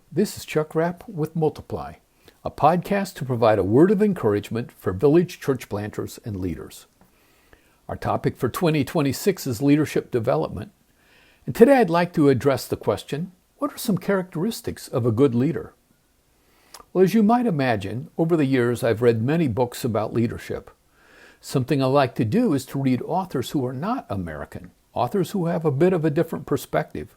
This is Chuck Rapp with Multiply, a podcast to provide a word of encouragement for village church planters and leaders. Our topic for 2026 is leadership development, and today I'd like to address the question, what are some characteristics of a good leader? Well, as you might imagine, over the years I've read many books about leadership. Something I like to do is to read authors who are not American, authors who have a bit of a different perspective.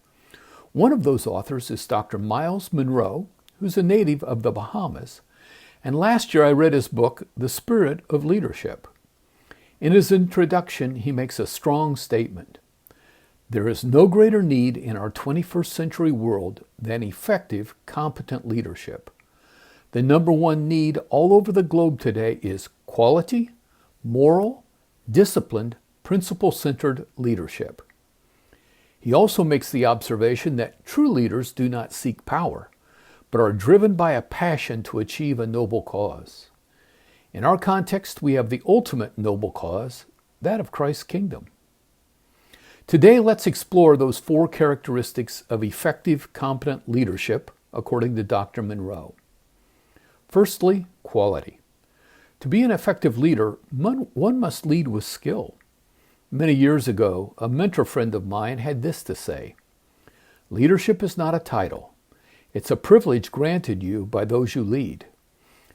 One of those authors is Dr. Myles Munroe, who's a native of the Bahamas, and last year I read his book, The Spirit of Leadership. In his introduction, he makes a strong statement. There is no greater need in our 21st century world than effective, competent leadership. The number one need all over the globe today is quality, moral, disciplined, principle-centered leadership. He also makes the observation that true leaders do not seek power, but are driven by a passion to achieve a noble cause. In our context, we have the ultimate noble cause, that of Christ's kingdom. Today, let's explore those four characteristics of effective, competent leadership, according to Dr. Munroe. Firstly, quality. To be an effective leader, one must lead with skill. Many years ago, a mentor friend of mine had this to say, "Leadership is not a title. It's a privilege granted you by those you lead.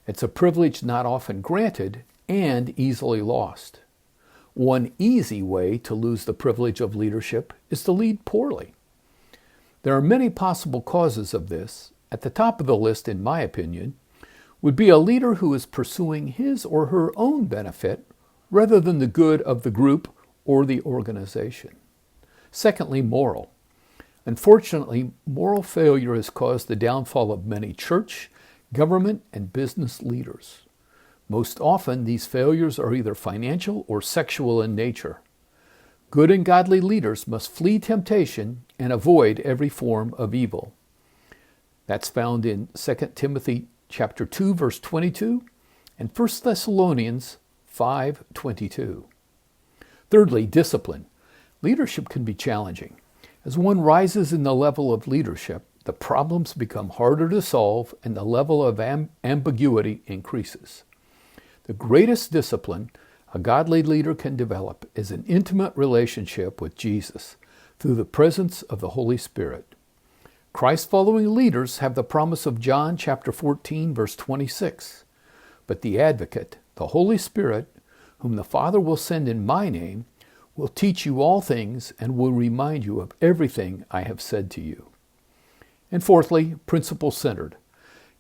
It's a privilege not often granted and easily lost. One easy way to lose the privilege of leadership is to lead poorly. There are many possible causes of this. At the top of the list, in my opinion, would be a leader who is pursuing his or her own benefit rather than the good of the group or the organization. Secondly, moral. Unfortunately, moral failure has caused the downfall of many church, government, and business leaders. Most often, these failures are either financial or sexual in nature. Good and godly leaders must flee temptation and avoid every form of evil. That's found in 2 Timothy chapter 2, verse 22, and 1 Thessalonians 5:22. Thirdly, discipline. Leadership can be challenging. As one rises in the level of leadership, the problems become harder to solve and the level of ambiguity increases. The greatest discipline a godly leader can develop is an intimate relationship with Jesus through the presence of the Holy Spirit. Christ-following leaders have the promise of John chapter 14, verse 26. But the Advocate, the Holy Spirit, whom the Father will send in my name, will teach you all things and will remind you of everything I have said to you. And fourthly, principle-centered.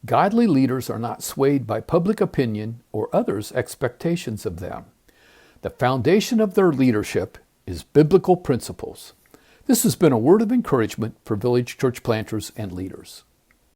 Godly leaders are not swayed by public opinion or others' expectations of them. The foundation of their leadership is biblical principles. This has been a word of encouragement for village church planters and leaders.